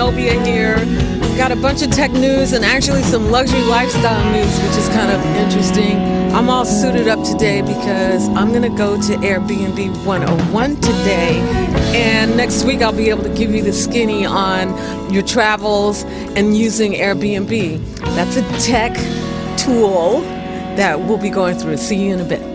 Zenobia here. Got a bunch of tech news and actually some luxury lifestyle news, which is kind of interesting. I'm all suited up today because I'm going to go to Airbnb 101 today. And next week I'll be able to give you the skinny on your travels and using Airbnb. That's a tech tool that we'll be going through. See you in a bit.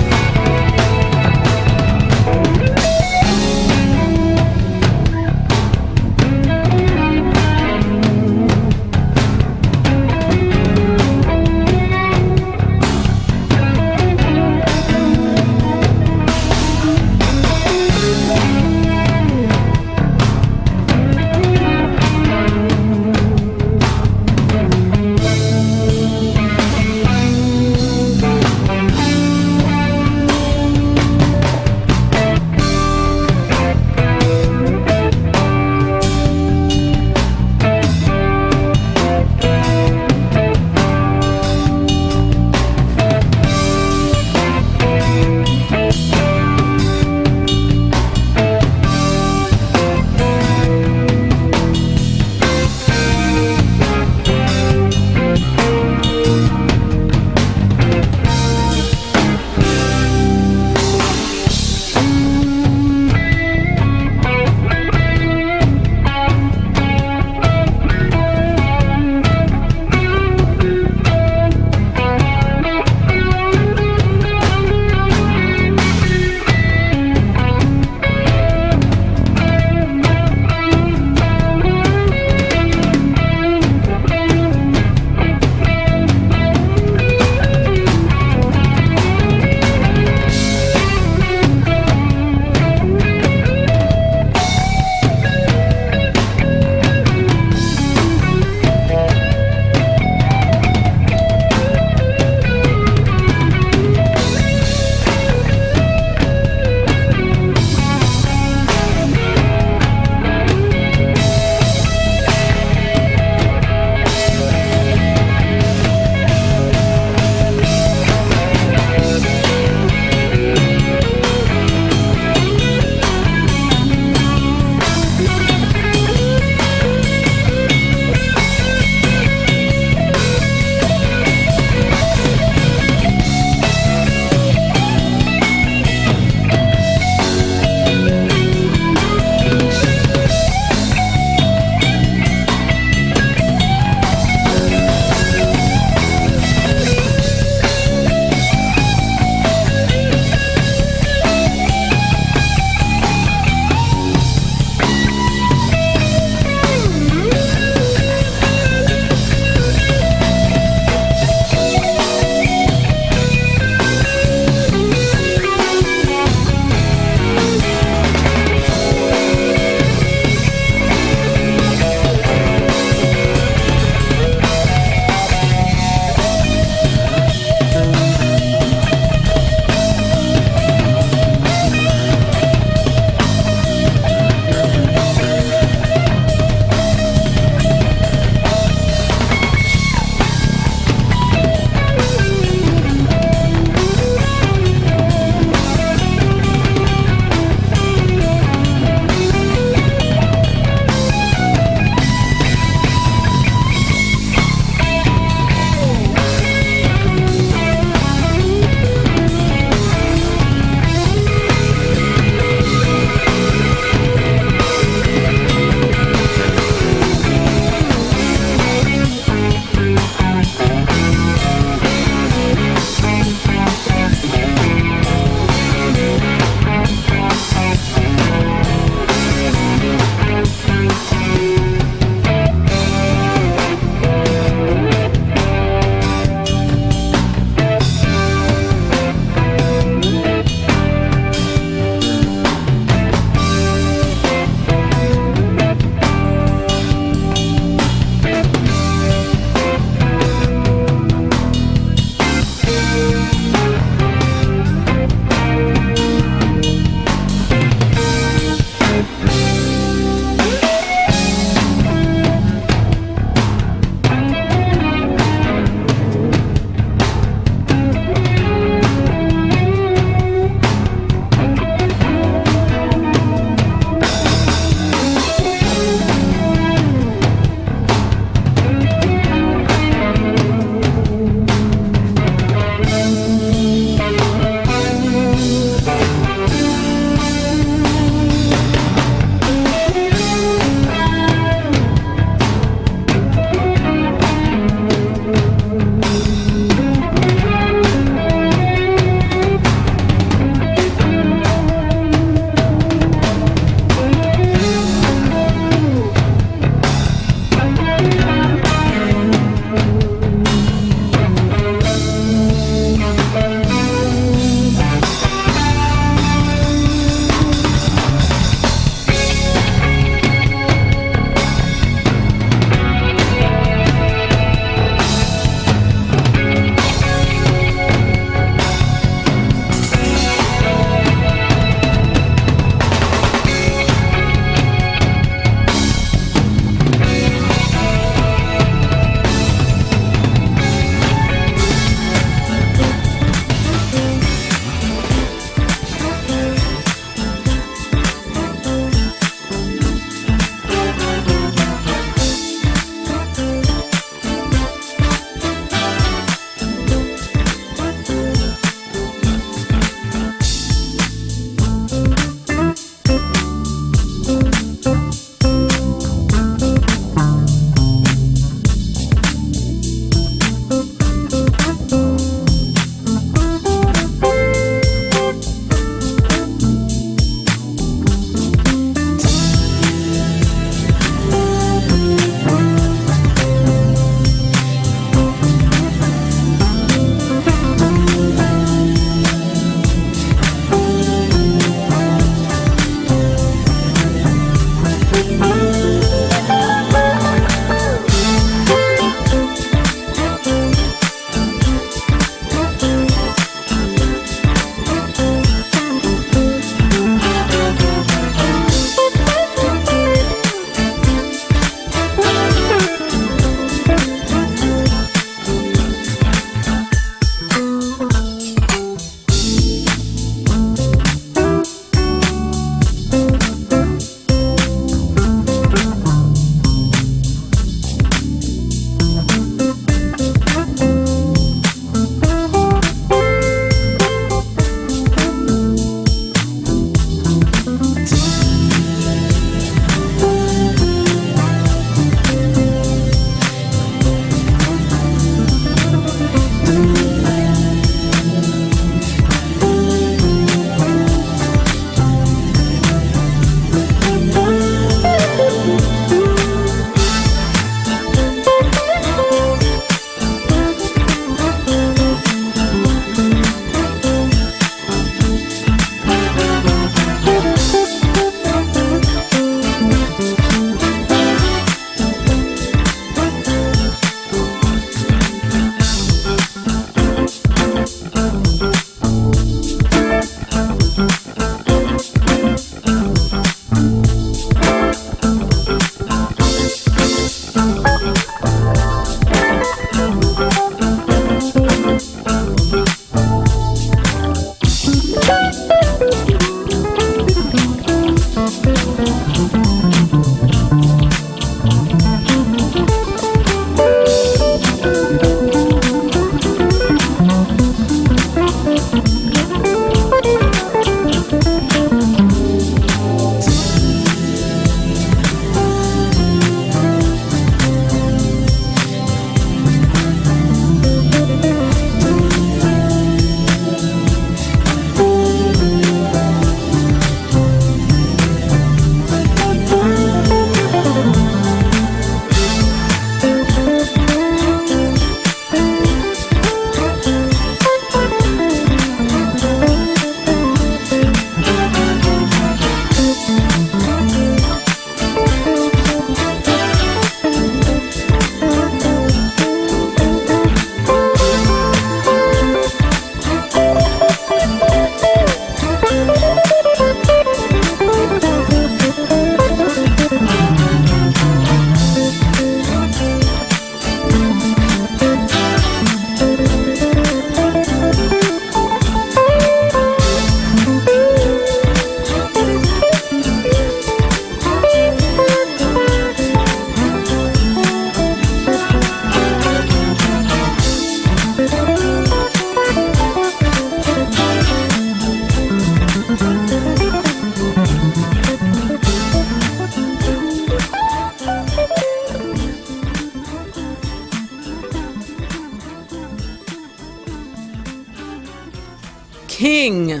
King.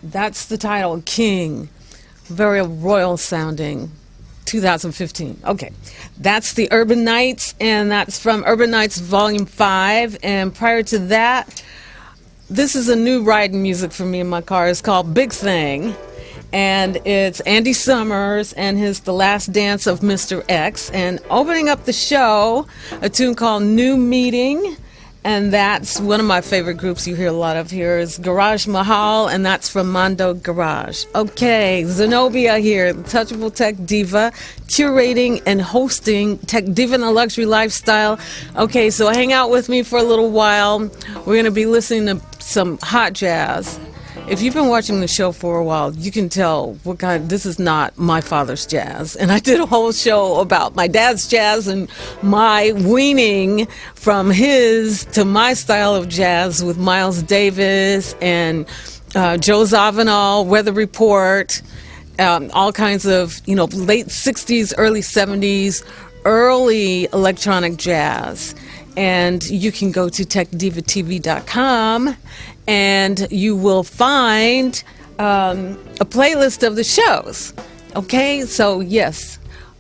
That's the title, King. Very royal sounding. 2015. Okay. That's the Urban Nights, and that's from Urban Nights Volume 5. And prior to that, this is a new riding music for me in my car. It's called Big Thing. And it's Andy Summers and his The Last Dance of Mr. X. And opening up the show, a tune called New Meeting. And that's one of my favorite groups you hear a lot of here is Garage Mahal, and that's from Mondo Garage. Okay, Zenobia here, the Touchable Tech Diva, curating and hosting Tech Diva in a Luxury Lifestyle. Okay, so hang out with me for a little while. We're going to be listening to some hot jazz. If you've been watching the show for a while, you can tell this is not my father's jazz. And I did a whole show about my dad's jazz and my weaning from his to my style of jazz with Miles Davis and Joe Zawinul, Weather Report, all kinds of, late 60s, early 70s, early electronic jazz. And you can go to techdivatv.com and you will find a playlist of the shows. Okay, so yes.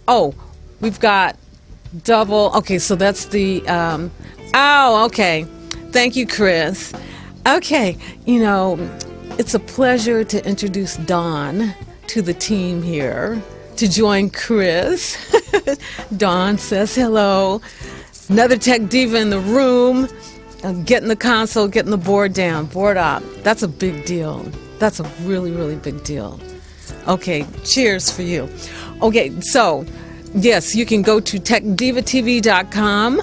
Oh, we've got double. Okay, so that's the. Okay. Thank you, Chris. Okay, it's a pleasure to introduce Dawn to the team here to join Chris. Dawn says hello. Another tech diva in the room, getting the console, getting the board down, board up. That's a big deal. That's a really, really big deal. Okay, cheers for you. Okay, so, yes, you can go to techdivatv.com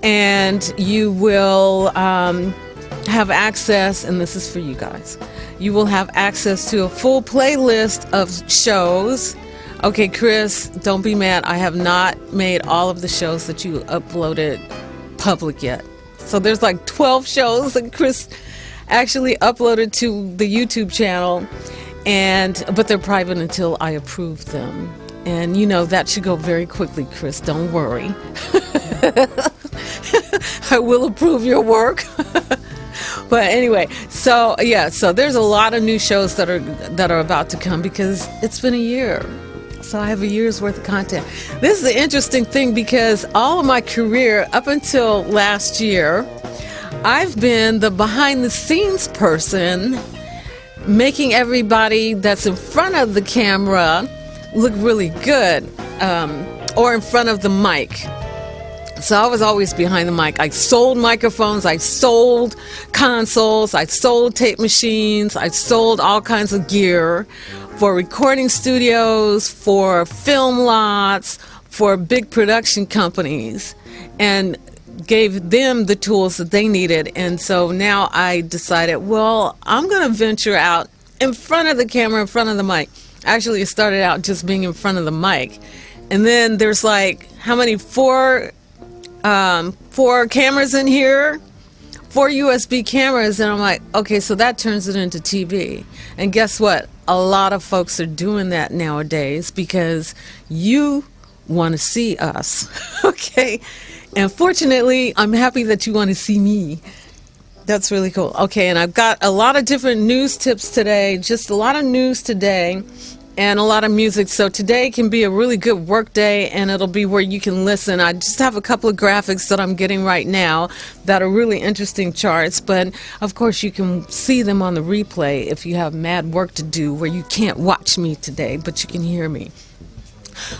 and you will have access, and this is for you guys, you will have access to a full playlist of shows. Okay, Chris, don't be mad. I have not made all of the shows that you uploaded public yet. So there's like 12 shows that Chris actually uploaded to the YouTube channel, but they're private until I approve them. And that should go very quickly, Chris. Don't worry. I will approve your work. But anyway, so there's a lot of new shows that are about to come because it's been a year. So I have a year's worth of content. This is the interesting thing because all of my career up until last year, I've been the behind the scenes person making everybody that's in front of the camera look really good, or in front of the mic. So I was always behind the mic. I sold microphones, I sold consoles, I sold tape machines, I sold all kinds of gear for recording studios, for film lots, for big production companies, and gave them the tools that they needed. And so now I decided, well, I'm going to venture out in front of the camera, in front of the mic. Actually, it started out just being in front of the mic. And then there's like, how many? Four cameras in here? 4 USB cameras. And I'm like, okay, so that turns it into TV. And guess what? A lot of folks are doing that nowadays because you want to see us. Okay? And fortunately, I'm happy that you want to see me. That's really cool. Okay, and I've got a lot of different news tips today, just a lot of news today, and a lot of music. So today can be a really good work day, and it'll be where you can listen. I just have a couple of graphics that I'm getting right now that are really interesting charts, but of course you can see them on the replay if you have mad work to do where you can't watch me today, but you can hear me.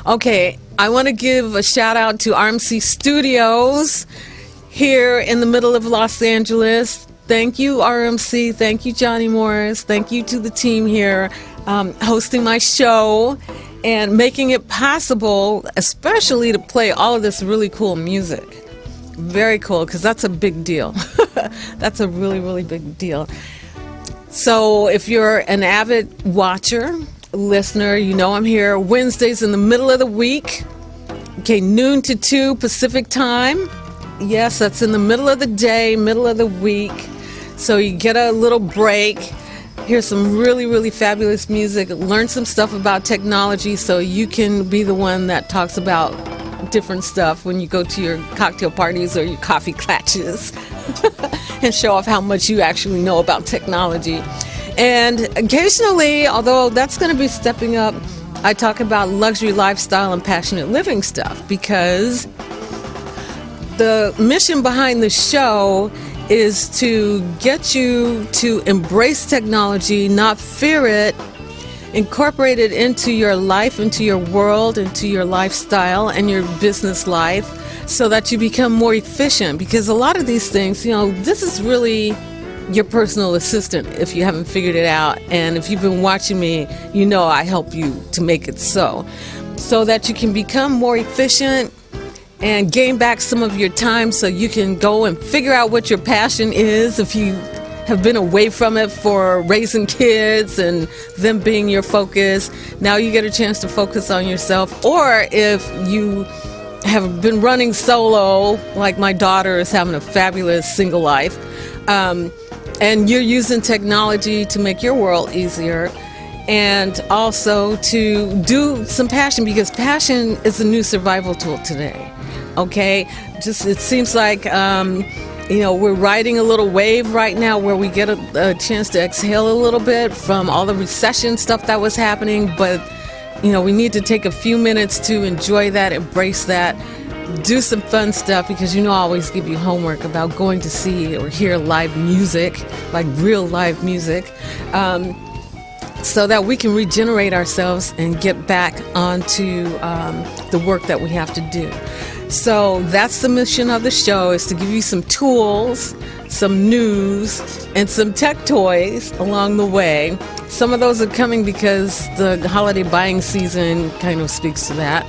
Okay, I want to give a shout out to RMC Studios here in the middle of Los Angeles. Thank you, RMC. Thank you, Johnny Morris. Thank you to the team here hosting my show and making it possible, especially to play all of this really cool music. Very cool, because that's a big deal. That's a really, really big deal. So if you're an avid watcher, listener, you know I'm here Wednesdays in the middle of the week. Okay, noon to 2 Pacific time. Yes, that's in the middle of the day, middle of the week. So you get a little break, hear some really, really fabulous music, learn some stuff about technology so you can be the one that talks about different stuff when you go to your cocktail parties or your coffee clatches and show off how much you actually know about technology. And occasionally, although that's going to be stepping up, I talk about luxury lifestyle and passionate living stuff, because the mission behind the show is to get you to embrace technology, not fear it, incorporate it into your life, into your world, into your lifestyle and your business life, so that you become more efficient. Because a lot of these things, this is really your personal assistant if you haven't figured it out. And if you've been watching me, I help you to make it so that you can become more efficient and gain back some of your time, so you can go and figure out what your passion is if you have been away from it for raising kids and them being your focus. Now you get a chance to focus on yourself. Or if you have been running solo, like my daughter is having a fabulous single life, and you're using technology to make your world easier, and also to do some passion, because passion is a new survival tool today. Okay, it seems like we're riding a little wave right now where we get a chance to exhale a little bit from all the recession stuff that was happening. But we need to take a few minutes to enjoy that, embrace that, do some fun stuff, because I always give you homework about going to see or hear live music, like real live music, so that we can regenerate ourselves and get back onto the work that we have to do. So that's the mission of the show, is to give you some tools, some news, and some tech toys along the way. Some of those are coming because the holiday buying season kind of speaks to that.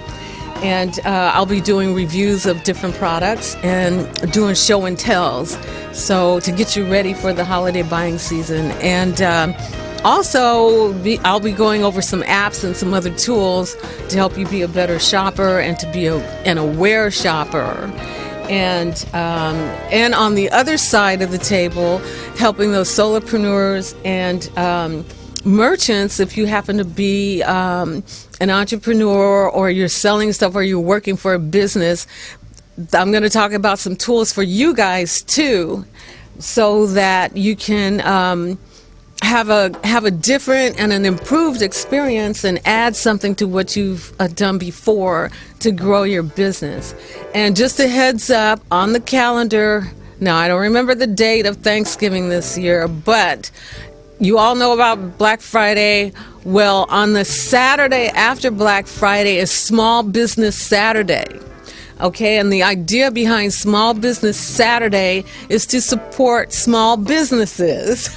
And I'll be doing reviews of different products and doing show and tells, so to get you ready for the holiday buying season. And also, I'll be going over some apps and some other tools to help you be a better shopper and to be an aware shopper. And on the other side of the table, helping those solopreneurs and merchants, if you happen to be an entrepreneur or you're selling stuff or you're working for a business. I'm going to talk about some tools for you guys too, so that you can have a different and an improved experience and add something to what you've done before to grow your business. And just a heads up on the calendar, now I don't remember the date of Thanksgiving this year, but you all know about Black Friday. Well, on the Saturday after Black Friday is Small Business Saturday. Okay, and the idea behind Small Business Saturday is to support small businesses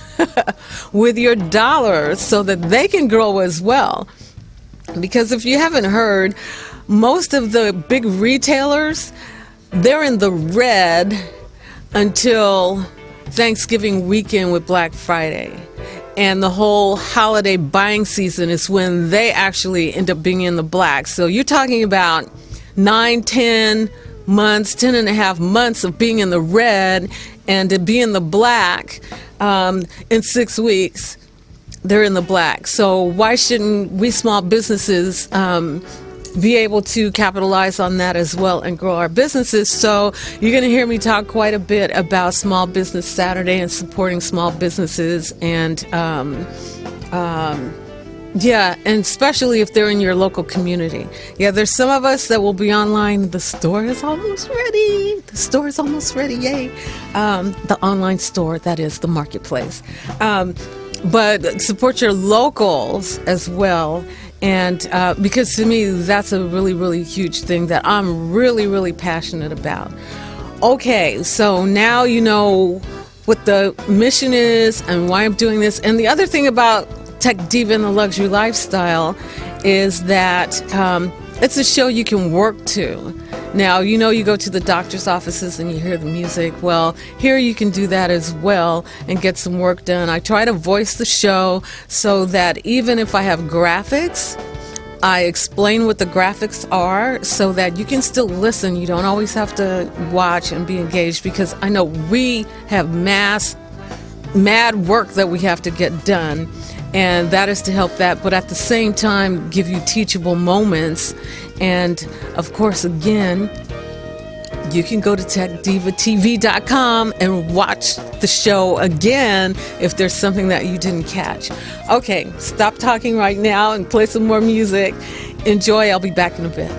with your dollars so that they can grow as well. Because if you haven't heard, most of the big retailers, they're in the red until Thanksgiving weekend with Black Friday. And the whole holiday buying season is when they actually end up being in the black. So you're talking about 9, 10 months, 10 and a half months of being in the red, and to be in the black in 6 weeks, they're in the black. So why shouldn't we small businesses be able to capitalize on that as well and grow our businesses? So you're going to hear me talk quite a bit about Small Business Saturday and supporting small businesses, and and especially if they're in your local community. Yeah, there's some of us that will be online. The store is almost ready. The store is almost ready. Yay. The online store, that is the marketplace. But support your locals as well. And because to me, that's a really, really huge thing that I'm really, really passionate about. Okay, so now you know what the mission is and why I'm doing this. And the other thing about Tech Diva and the Luxury Lifestyle is that it's a show you can work to. Now, you go to the doctor's offices and you hear the music. Well, here you can do that as well and get some work done. I try to voice the show so that even if I have graphics, I explain what the graphics are so that you can still listen. You don't always have to watch and be engaged, because I know we have mad work that we have to get done. And that is to help that, but at the same time, give you teachable moments. And of course, again, you can go to techdivatv.com and watch the show again if there's something that you didn't catch. Okay, stop talking right now and play some more music. Enjoy. I'll be back in a bit.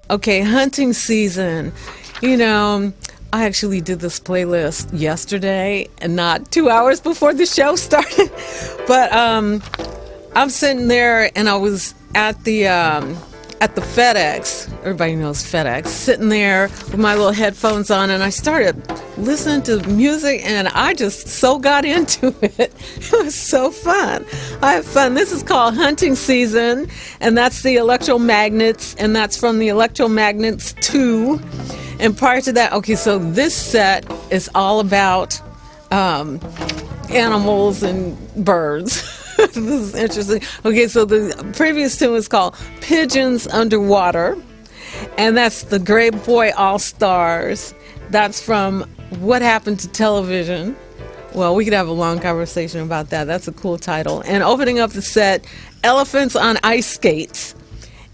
Okay, hunting season. You know, I actually did this playlist yesterday and not 2 hours before the show started. But I'm sitting there and I was at the FedEx. Everybody knows FedEx. Sitting there with my little headphones on, and I started listening to music, and I just so got into it. It was so fun. I have fun. This is called Hunting Season, and that's the Electromagnets, and that's from the Electromagnets 2. And prior to that, okay, so this set is all about animals and birds. This is interesting. Okay, so the previous tune was called Pigeons Underwater, and that's the Great Boy All-Stars. That's from What Happened to Television. Well, we could have a long conversation about that. That's a cool title. And opening up the set, Elephants on Ice Skates.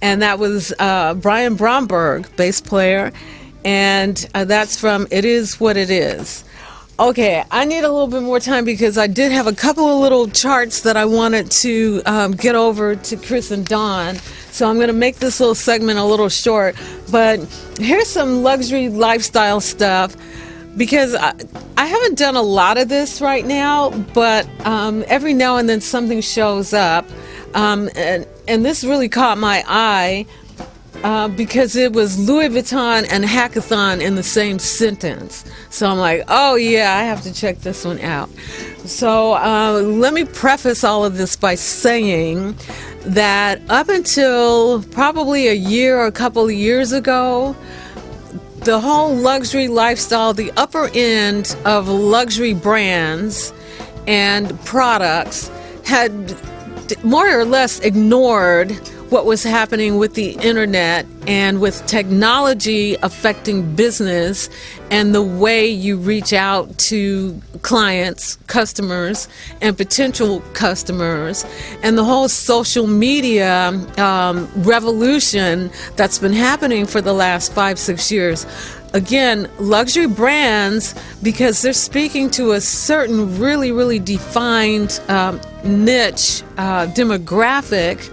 And that was Brian Bromberg, bass player. And that's from It Is What It Is. Okay, I need a little bit more time because I did have a couple of little charts that I wanted to get over to Chris and Dawn. So I'm going to make this little segment a little short. But here's some luxury lifestyle stuff because I haven't done a lot of this right now, but every now and then something shows up. And this really caught my eye. Because it was Louis Vuitton and hackathon in the same sentence. So I'm like, oh yeah, I have to check this one out. So let me preface all of this by saying that up until probably a year or a couple of years ago, the whole luxury lifestyle, the upper end of luxury brands and products had more or less ignored what was happening with the internet and with technology affecting business and the way you reach out to clients, customers, and potential customers, and the whole social media revolution that's been happening for the last 5-6 years. Again, luxury brands, because they're speaking to a certain really, really defined niche demographic.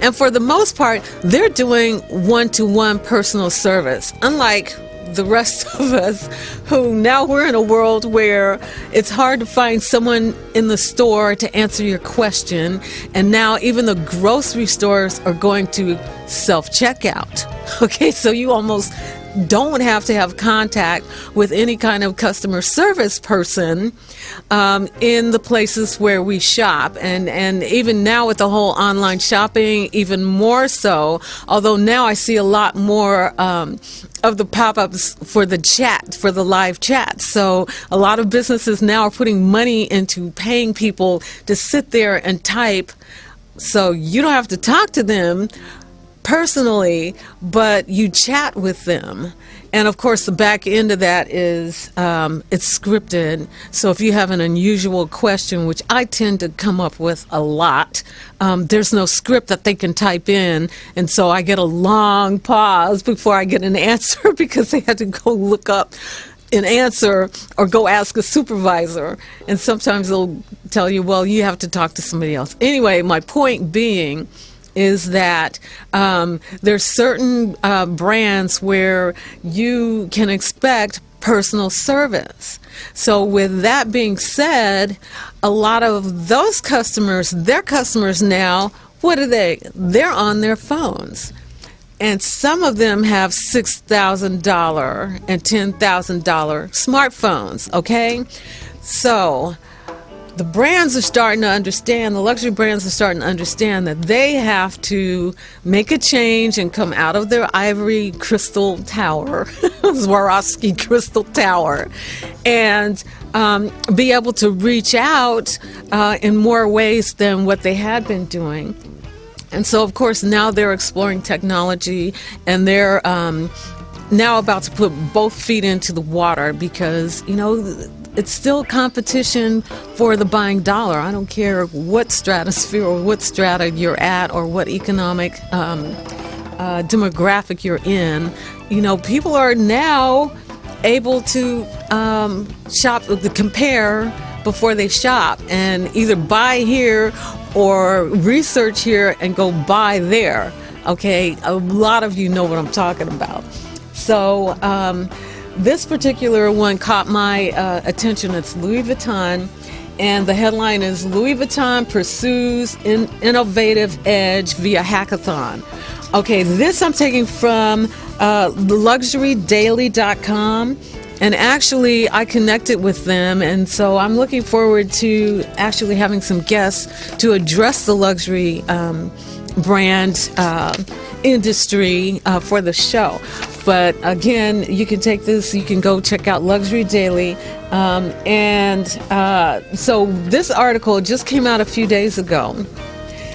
And for the most part, they're doing one-to-one personal service, unlike the rest of us who now we're in a world where it's hard to find someone in the store to answer your question. And now even the grocery stores are going to self-checkout. Okay, so you almost don't have to have contact with any kind of customer service person in the places where we shop. And even now with the whole online shopping, even more so, although now I see a lot more of the pop-ups for the chat, for the live chat. So a lot of businesses now are putting money into paying people to sit there and type, so you don't have to talk to them personally, but you chat with them. And of course the back end of that is it's scripted. So if you have an unusual question, which I tend to come up with a lot, there's no script that they can type in, and so I get a long pause before I get an answer because they had to go look up an answer or go ask a supervisor, and sometimes they'll tell you, well, you have to talk to somebody else. Anyway, my point being is that there's certain brands where you can expect personal service. So with that being said, a lot of those customers, their customers now, what are they? They're on their phones. And some of them have $6,000 and $10,000 smartphones, okay? So the brands are starting to understand, the luxury brands are starting to understand that they have to make a change and come out of their ivory crystal tower, Swarovski crystal tower, and be able to reach out in more ways than what they had been doing. And so, of course, now they're exploring technology, and they're now about to put both feet into the water because, you know, it's still competition for the buying dollar. I don't care what stratosphere or what strata you're at or what economic demographic you're in. You know, people are now able to shop, to compare before they shop and either buy here or research here and go buy there. Okay, a lot of you know what I'm talking about. So this particular one caught my attention. It's Louis Vuitton, and the headline is Louis Vuitton pursues innovative edge via hackathon. Okay, this I'm taking from luxurydaily.com, and actually I connected with them, and so I'm looking forward to actually having some guests to address the luxury brand industry for the show. But again, you can take this, you can go check out Luxury Daily. So this article just came out a few days ago.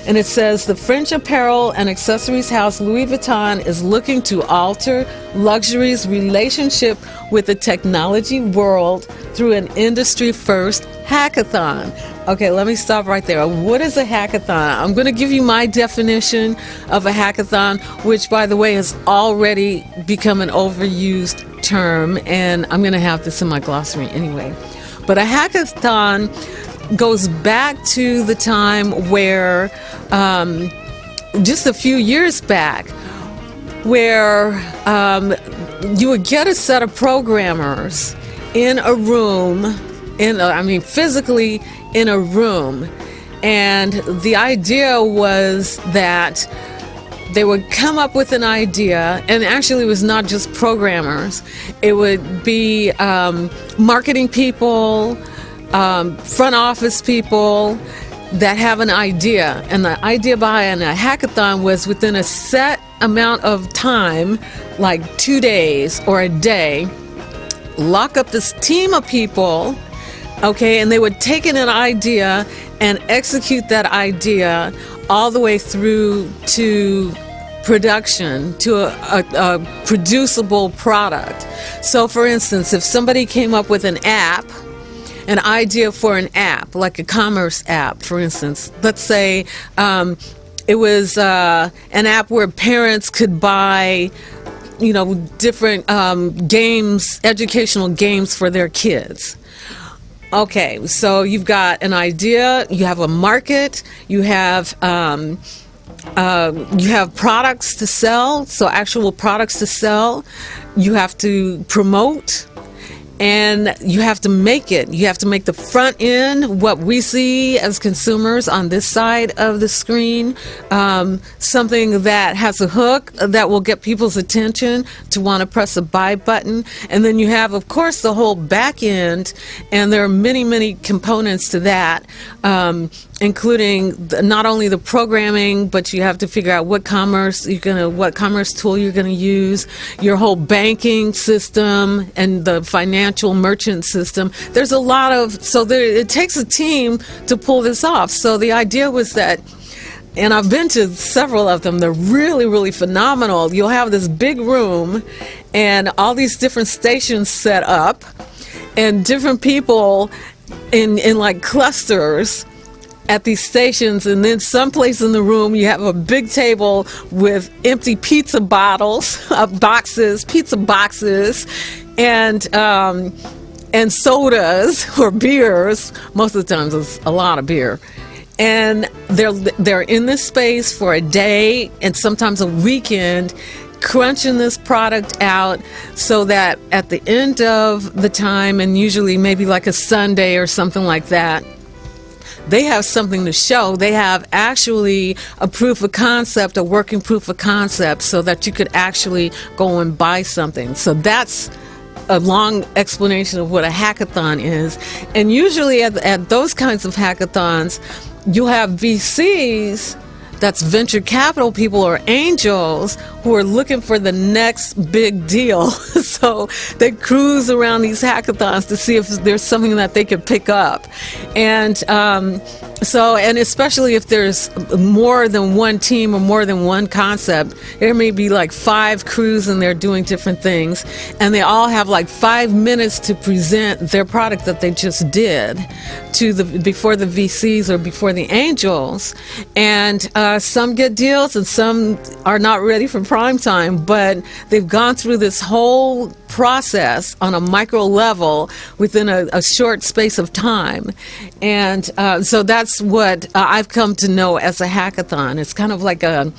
And it says, the French apparel and accessories house Louis Vuitton is looking to alter luxury's relationship with the technology world through an industry-first hackathon. Okay, let me stop right there. What is a hackathon? I'm going to give you my definition of a hackathon, which, by the way, has already become an overused term, and I'm going to have this in my glossary anyway. But a hackathon goes back to the time where, just a few years back, where you would get a set of programmers in a room, physically in a room, and the idea was that they would come up with an idea, and actually it was not just programmers, it would be marketing people, front office people that have an idea, and the idea behind a hackathon was within a set amount of time, like 2 days or a day, lock up this team of people, okay, and they would take in an idea and execute that idea all the way through to production, to a producible product. So for instance, if somebody came up with an idea for an app, like a commerce app, for instance, let's say it was an app where parents could buy, different games, educational games for their kids. Okay, so you've got an idea, you have a market, you have products to sell, so actual products to sell, you have to promote, and you have to make it. You have to make the front end, what we see as consumers on this side of the screen, something that has a hook that will get people's attention to want to press a buy button. And then you have, of course, the whole back end, and there are many, many components to that, including not only the programming, but you have to figure out what commerce tool you're gonna use, your whole banking system and the financial merchant system. There's a lot of, it takes a team to pull this off. So the idea was that, and I've been to several of them, they're really, really phenomenal. You'll have this big room and all these different stations set up and different people in like clusters at these stations, and then someplace in the room you have a big table with empty pizza bottles, pizza boxes, and sodas or beers. Most of the times it's a lot of beer. And they're in this space for a day and sometimes a weekend, crunching this product out so that at the end of the time, and usually maybe like a Sunday or something like that, they have something to show. They have actually a proof of concept, a working proof of concept, so that you could actually go and buy something. So that's a long explanation of what a hackathon is. And usually at those kinds of hackathons, you'll have VCs, that's venture capital people or angels, who are looking for the next big deal. So they cruise around these hackathons to see if there's something that they could pick up. And and especially if there's more than one team or more than one concept, there may be like 5 crews and they're doing different things, and they all have like 5 minutes to present their product that they just did before the VCs or before the angels. And some get deals and some are not ready for prime time, but they've gone through this whole process on a micro level within a short space of time. And so that's that's what I've come to know as a hackathon. It's kind of like a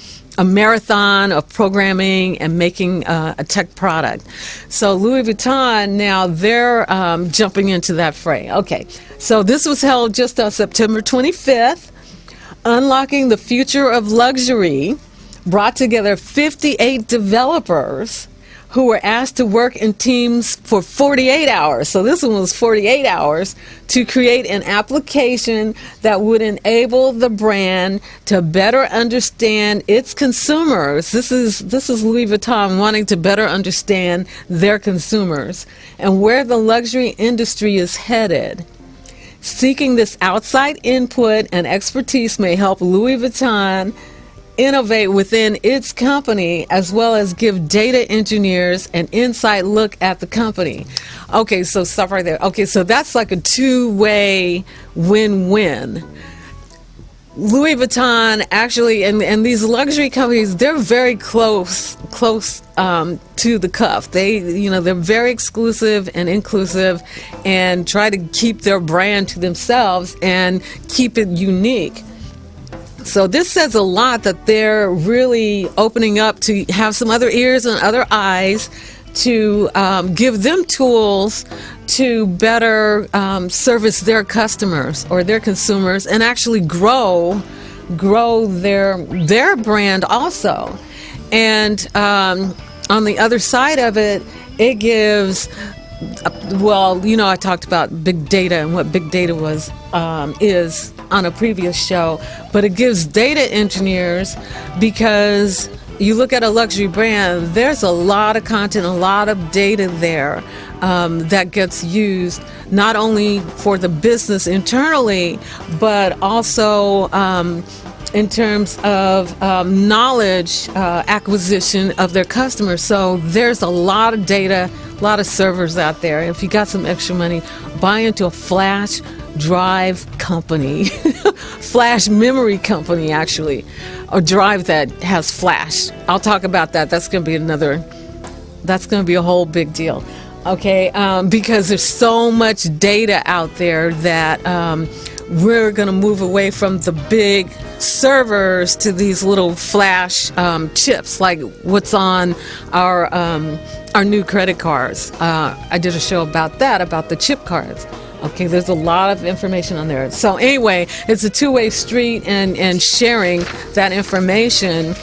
marathon of programming and making a tech product. So Louis Vuitton, now they're jumping into that fray. Okay, so this was held just on September 25th. Unlocking the Future of Luxury brought together 58 developers who were asked to work in teams for 48 hours. So this one was 48 hours to create an application that would enable the brand to better understand its consumers. This is Louis Vuitton wanting to better understand their consumers and where the luxury industry is headed. Seeking this outside input and expertise may help Louis Vuitton innovate within its company, as well as give data engineers an inside look at the company. Okay, so stop right there. Okay, so that's like a two-way win-win. Louis Vuitton actually, and these luxury companies, they're very close to the cuff. They're very exclusive and inclusive, and try to keep their brand to themselves and keep it unique. So this says a lot that they're really opening up to have some other ears and other eyes to give them tools to better service their customers or their consumers and actually grow their brand also. And on the other side of it, it gives, I talked about big data and what big data is on a previous show, but it gives data engineers, because you look at a luxury brand, there's a lot of content, a lot of data there that gets used not only for the business internally, but also in terms of knowledge acquisition of their customers. So there's a lot of data, a lot of servers out there. If you got some extra money, buy into a flash drive company, flash memory company actually, or drive that has flash. I'll talk about that. That's going to be a whole big deal. Okay, because there's so much data out there that we're going to move away from the big servers to these little flash chips, like what's on our new credit cards. I did a show about that, about the chip cards. Okay, there's a lot of information on there. So anyway, it's a two-way street and sharing that information.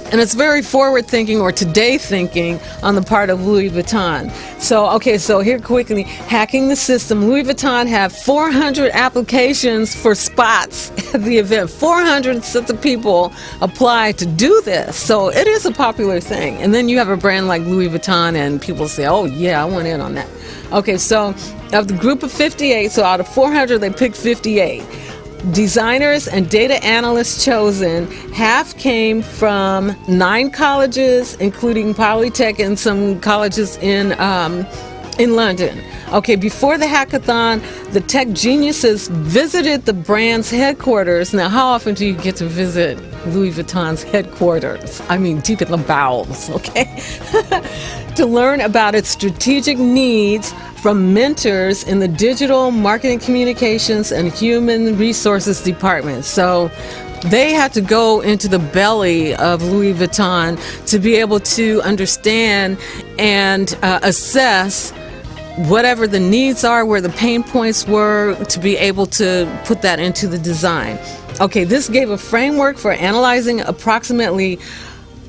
And it's very forward-thinking or today thinking on the part of Louis Vuitton. So here quickly, hacking the system. Louis Vuitton had 400 applications for spots at the event. 400 sets of people applied to do this. So it is a popular thing. And then you have a brand like Louis Vuitton and people say, oh yeah, I want in on that. Okay, so of the group of 58, so out of 400, they picked 58. Designers and data analysts chosen, half came from 9 colleges, including Polytech and some colleges in London. Okay, before the hackathon, the tech geniuses visited the brand's headquarters. Now, how often do you get to visit Louis Vuitton's headquarters? I mean, deep in the bowels, okay? To learn about its strategic needs from mentors in the digital, marketing, communications, and human resources departments. So they had to go into the belly of Louis Vuitton to be able to understand and assess whatever the needs are, where the pain points were, to be able to put that into the design. Okay, this gave a framework for analyzing approximately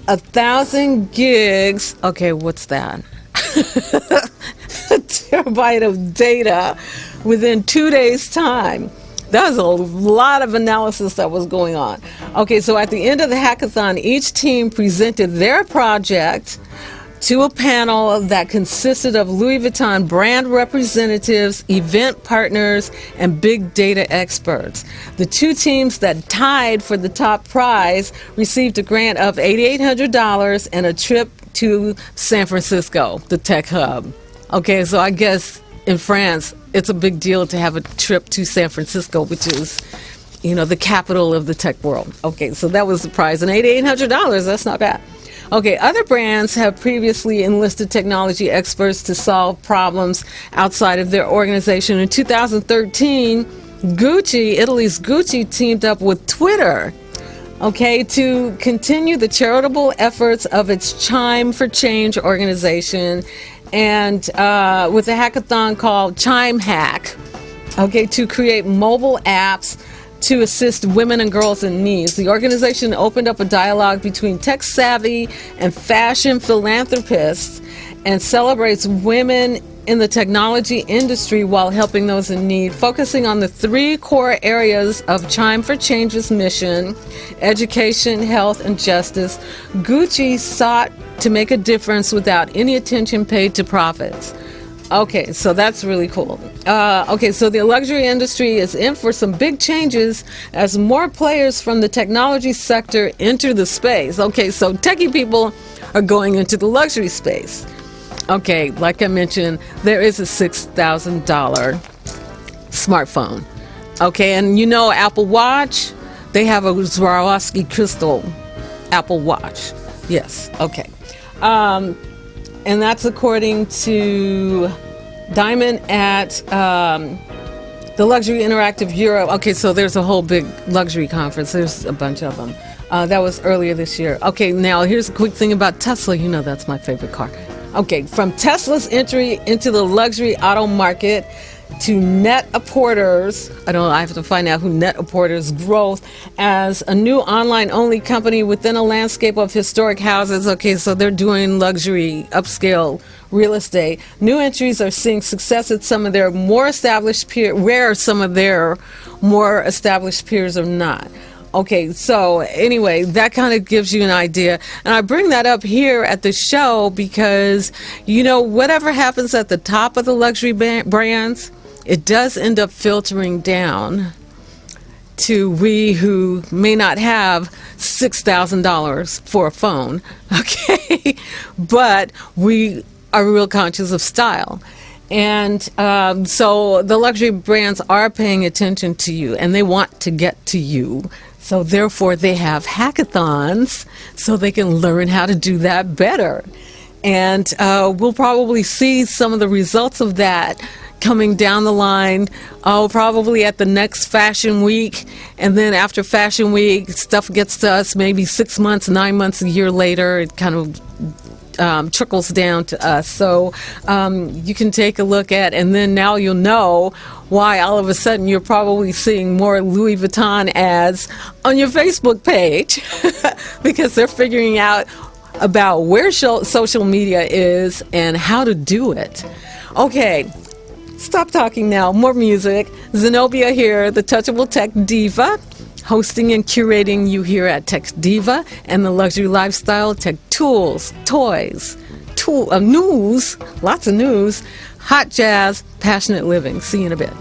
1,000 gigs. Okay, what's that? A terabyte of data within 2 days' time. That was a lot of analysis that was going on. Okay, so at the end of the hackathon, each team presented their project to a panel that consisted of Louis Vuitton brand representatives, event partners, and big data experts. The 2 teams that tied for the top prize received a grant of $8,800 and a trip to San Francisco, the tech hub. Okay, so I guess in France, it's a big deal to have a trip to San Francisco, which is, the capital of the tech world. Okay, so that was the prize. And $8,800, that's not bad. Okay, other brands have previously enlisted technology experts to solve problems outside of their organization. In 2013, Italy's Gucci teamed up with Twitter, okay, to continue the charitable efforts of its Chime for Change organization, and with a hackathon called Chime Hack, okay, to create mobile apps to assist women and girls in need. The organization opened up a dialogue between tech-savvy and fashion philanthropists and celebrates women in the technology industry while helping those in need, focusing on the 3 core areas of Chime for Change's mission: education, health, and justice. Gucci sought to make a difference without any attention paid to profits. Okay, so that's really cool. Okay, so the luxury industry is in for some big changes as more players from the technology sector enter the space. Okay, so techie people are going into the luxury space. Okay, like I mentioned, there is a $6,000 smartphone. Okay, and you know Apple Watch? They have a Swarovski crystal Apple Watch. Yes, okay. And that's according to Diamond at the Luxury Interactive Europe. Okay, so there's a whole big luxury conference. There's a bunch of them. That was earlier this year. Okay, now here's a quick thing about Tesla. You know that's my favorite car. Okay, from Tesla's entry into the luxury auto market to Net-a-Porter's, I have to find out who Net-a-Porter's growth as a new online-only company within a landscape of historic houses. Okay, so they're doing luxury, upscale real estate. New entries are seeing success at some of their more established peers, where some of their more established peers are not. Okay, so anyway, that kind of gives you an idea. And I bring that up here at the show because, you know, whatever happens at the top of the luxury brands, it does end up filtering down to we who may not have $6,000 for a phone, okay? But we are real conscious of style. And so the luxury brands are paying attention to you, and they want to get to you. So therefore, they have hackathons so they can learn how to do that better. And we'll probably see some of the results of that coming down the line, probably at the next Fashion Week. And then after Fashion Week, stuff gets to us maybe 6 months, 9 months, a year later. It kind of trickles down to us. So you can take a look at, and then now you'll know why all of a sudden you're probably seeing more Louis Vuitton ads on your Facebook page because they're figuring out about where social media is and how to do it. Okay, stop talking now. More music. Zenobia here, the Touchable Tech Diva, hosting and curating you here at Tech Diva and the Luxury Lifestyle. Tech tools, toys, news, lots of news, hot jazz, passionate living. See you in a bit.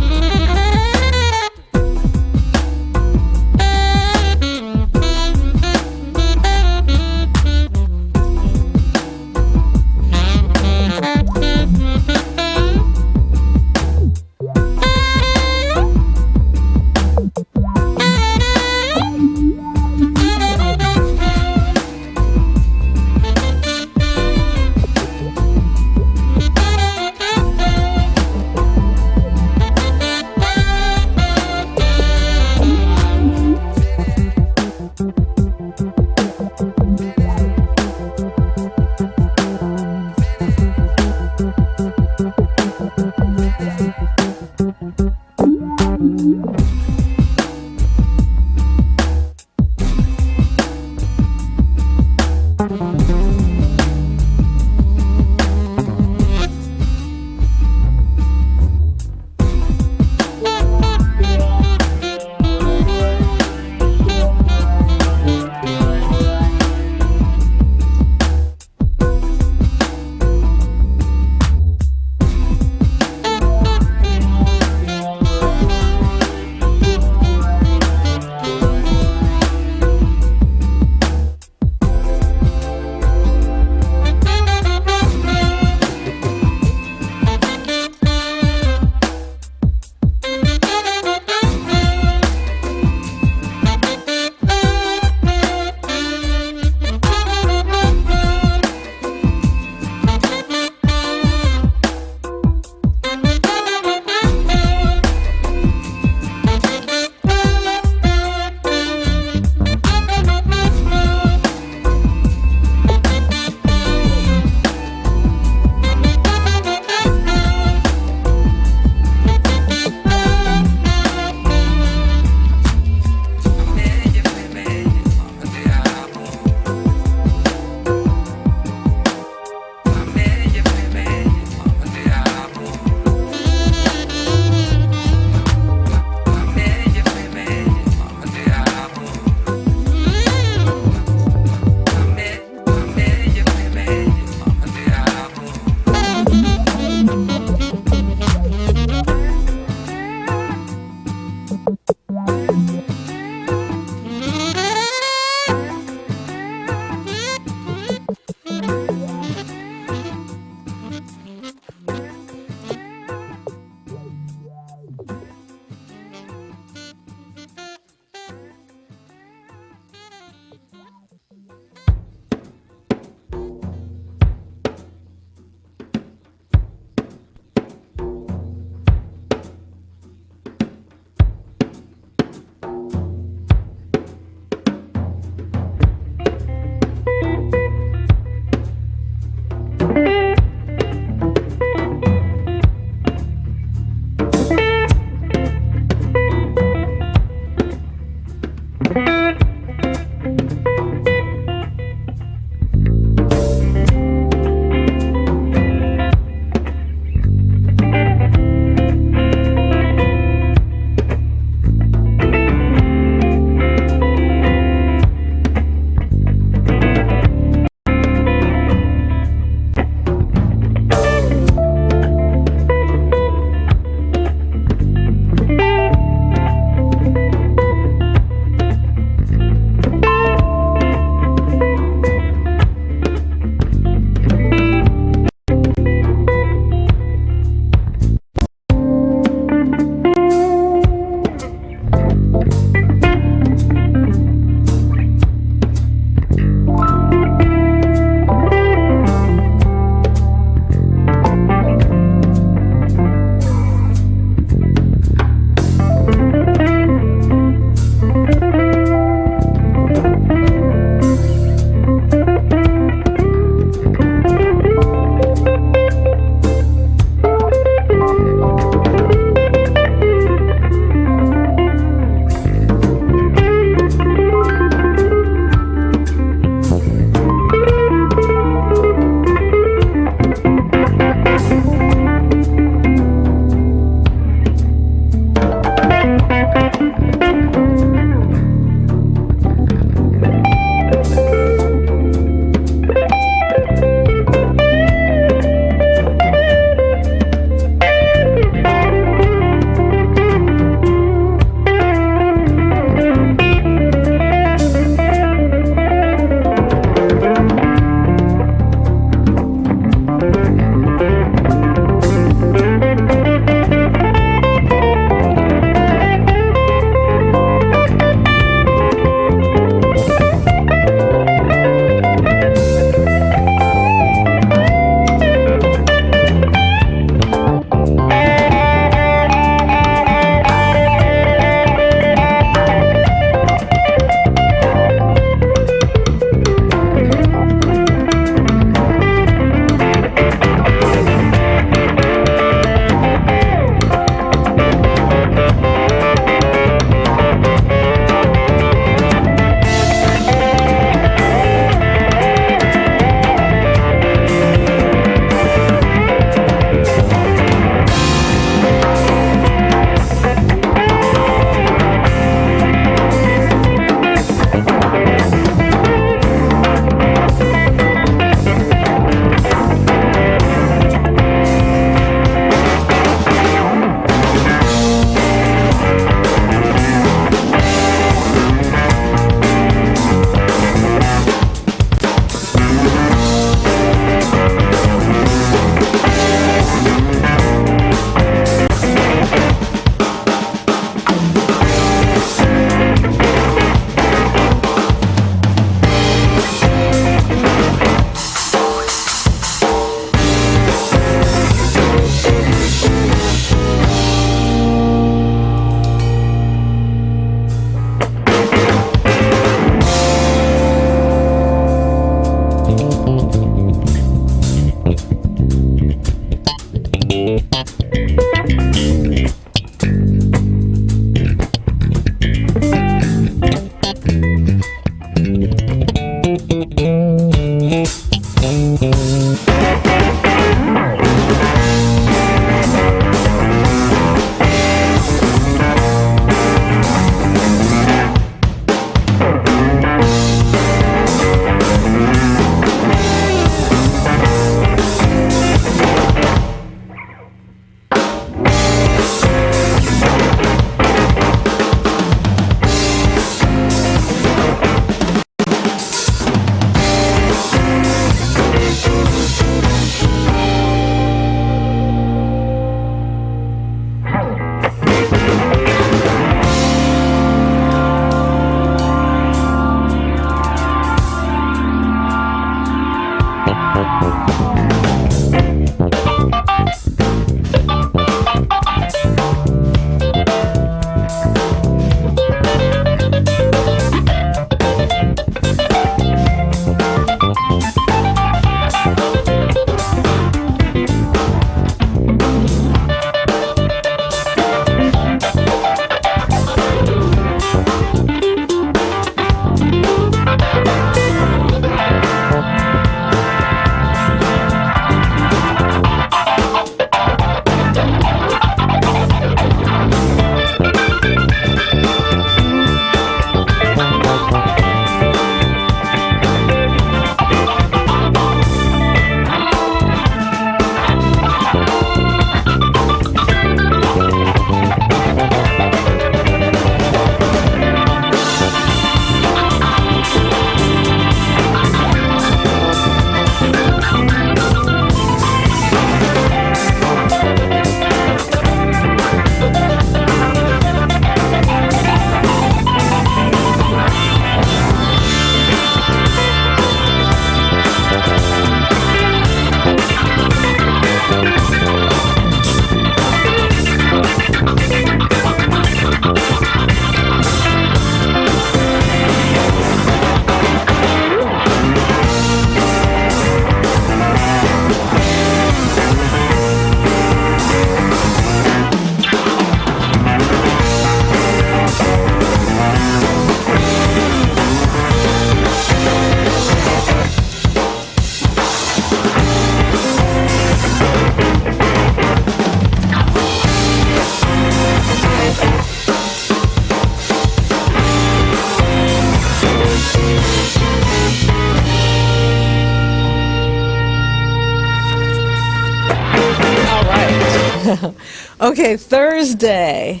Okay, Thursday.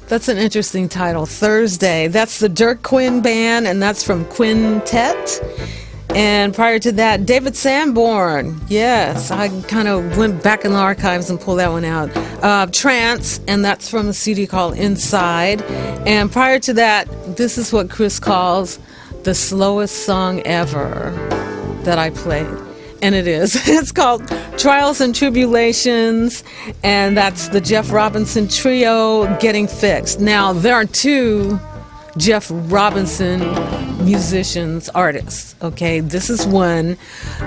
That's an interesting title. Thursday. That's the Dirk Quinn Band, and that's from Quintet. And prior to that, David Sanborn. Yes, I kind of went back in the archives and pulled that one out. Trance, and that's from a CD called Inside. And prior to that, this is what Chris calls the slowest song ever that I played. And it is. It's called Trials and Tribulations, and that's the Jeff Robinson Trio, Getting Fixed. Now, there are two Jeff Robinson musicians, artists, okay? This is one.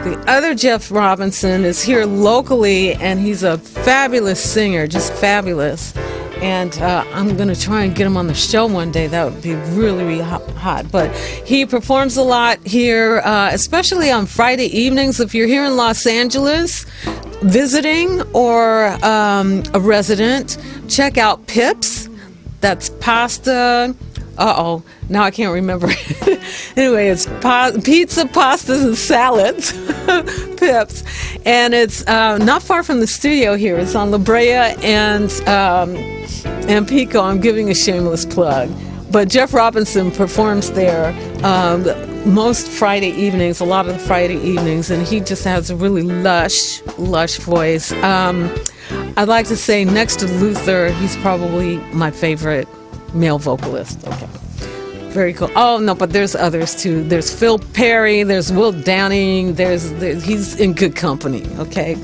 The other Jeff Robinson is here locally, and he's a fabulous singer, just fabulous. And I'm going to try and get him on the show one day. That would be really, really hot. But he performs a lot here, especially on Friday evenings. If you're here in Los Angeles visiting or a resident, check out Pips. That's pasta. Uh-oh, now I can't remember. Anyway, it's pizza, pastas, and salads. Pips. And it's not far from the studio here. It's on La Brea and Pico. I'm giving a shameless plug. But Jeff Robinson performs there most Friday evenings, a lot of the Friday evenings, and he just has a really lush voice. I'd like to say next to Luther, he's probably my favorite male vocalist. Okay. Very cool. Oh, no, but there's others, too. There's Phil Perry. There's Will Downing. He's in good company, okay?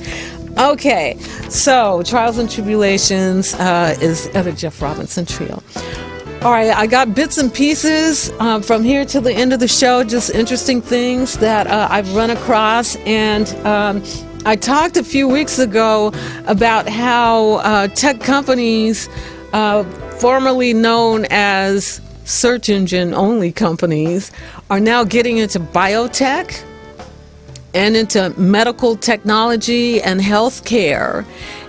Okay, so Trials and Tribulations is other Jeff Robinson Trio. All right, I got bits and pieces from here till the end of the show, just interesting things that I've run across. And I talked a few weeks ago about how tech companies, formerly known as search engine only companies, are now getting into biotech and into medical technology and healthcare.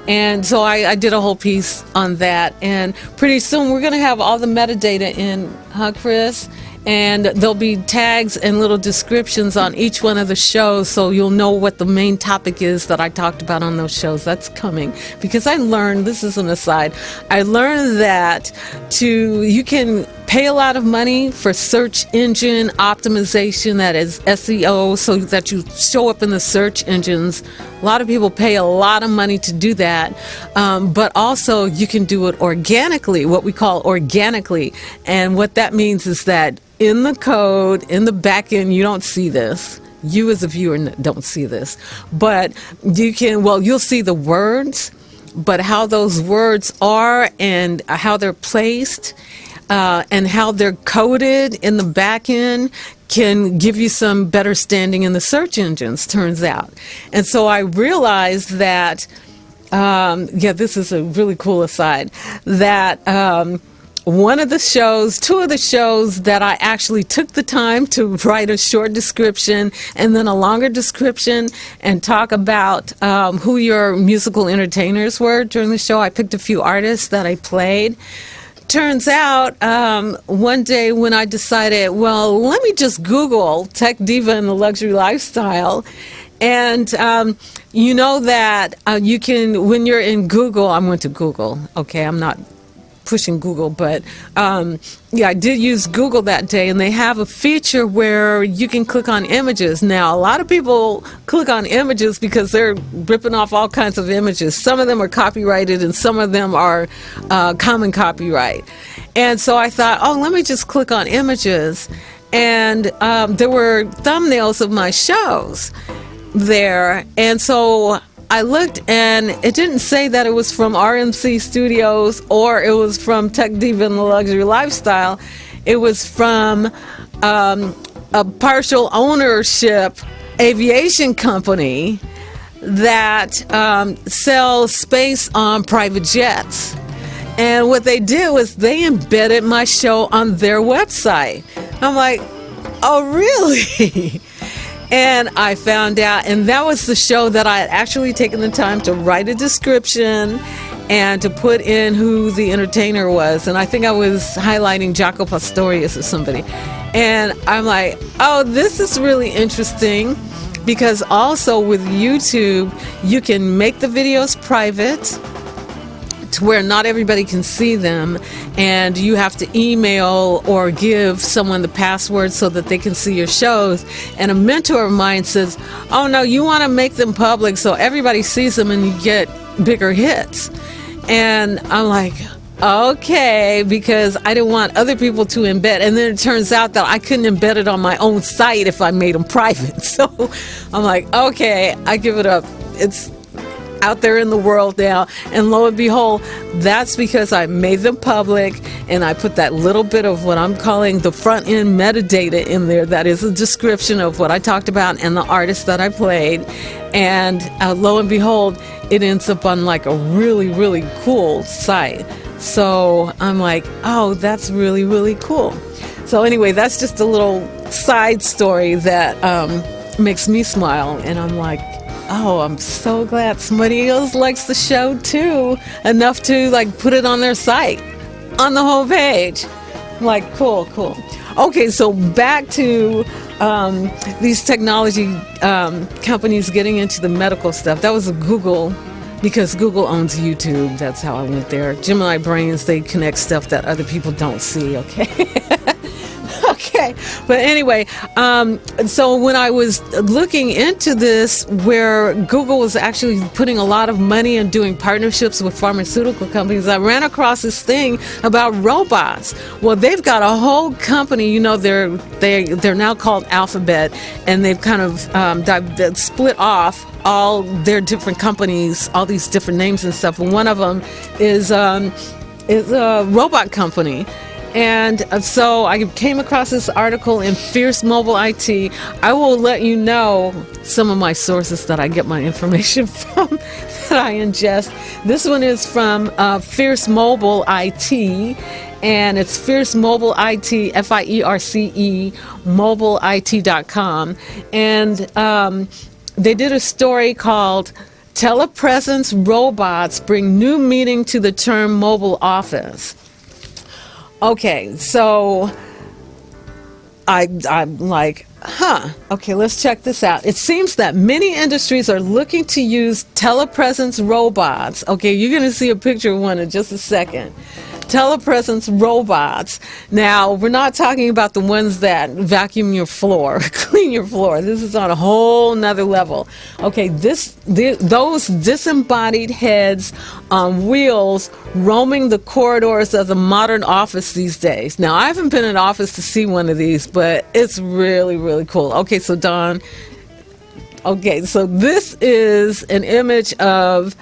And so I did a whole piece on that. And pretty soon we're going to have all the metadata in, huh, Chris? And there'll be tags and little descriptions on each one of the shows, so you'll know what the main topic is that I talked about on those shows. That's coming. Because I learned, this is an aside, I learned that you can pay a lot of money for search engine optimization, that is SEO, so that you show up in the search engines. A lot of people pay a lot of money to do that, but also you can do it organically, what we call organically. And what that means is that in the code, in the back end, you don't see this. You as a viewer don't see this. But you'll see the words, but how those words are and how they're placed and how they're coded in the back end can give you some better standing in the search engines, turns out. And so I realized that, this is a really cool aside, that two of the shows that I actually took the time to write a short description and then a longer description and talk about who your musical entertainers were during the show. I picked a few artists that I played. Turns out, one day when I decided, well, let me just Google Tech Diva and the Luxury Lifestyle. And you know that you can, when you're in Google, I went to Google. Okay, I'm not pushing Google, but I did use Google that day, and they have a feature where you can click on images. Now, a lot of people click on images because they're ripping off all kinds of images. Some of them are copyrighted, and some of them are common copyright. And so I thought, let me just click on images. And there were thumbnails of my shows there. And so I looked, and it didn't say that it was from RMC Studios or it was from Tech Diva and the Luxury Lifestyle. It was from a partial ownership aviation company that sells space on private jets. And what they did was they embedded my show on their website. I'm like, oh, really? And I found out, and that was the show that I had actually taken the time to write a description and to put in who the entertainer was. And I think I was highlighting Jaco Pastorius or somebody. And I'm like, oh, this is really interesting, because also with YouTube, you can make the videos private to where not everybody can see them, and you have to email or give someone the password so that they can see your shows. And a mentor of mine says, oh no, you want to make them public so everybody sees them and you get bigger hits. And I'm like, okay, because I didn't want other people to embed. And then it turns out that I couldn't embed it on my own site if I made them private. So I'm like, okay, I give it up. It's out there in the world now. And lo and behold, that's because I made them public and I put that little bit of what I'm calling the front end metadata in there. That is a description of what I talked about and the artist that I played. And lo and behold, it ends up on like a really, really cool site. So I'm like, oh, that's really, really cool. So anyway, that's just a little side story that makes me smile. And I'm like, oh, I'm so glad somebody else likes the show too, enough to like put it on their site, on the whole page. I'm like, cool. Okay, so back to these technology companies getting into the medical stuff. That was a Google, because Google owns YouTube. That's how I went there. Gemini brains, they connect stuff that other people don't see, okay? Okay, but anyway, so when I was looking into this, where Google was actually putting a lot of money and doing partnerships with pharmaceutical companies, I ran across this thing about robots. Well, they've got a whole company, you know, they're now called Alphabet, and they've kind of split off all their different companies, all these different names and stuff. And one of them is a robot company. And so I came across this article in Fierce Mobile IT. I will let you know some of my sources that I get my information from, that I ingest. This one is from Fierce Mobile IT, and it's Fierce Mobile IT, FIERCE, mobileIT.com. And they did a story called Telepresence Robots Bring New Meaning to the Term Mobile Office. Okay, so I'm like, okay, let's check this out. It seems that many industries are looking to use telepresence robots. Okay, you're going to see a picture of one in just a second. Telepresence robots. Now, we're not talking about the ones that vacuum your floor, clean your floor. This is on a whole nother level. Okay, those disembodied heads on wheels roaming the corridors of the modern office these days. Now, I haven't been in office to see one of these, but it's really, really cool. Okay, so Don, so this is an image of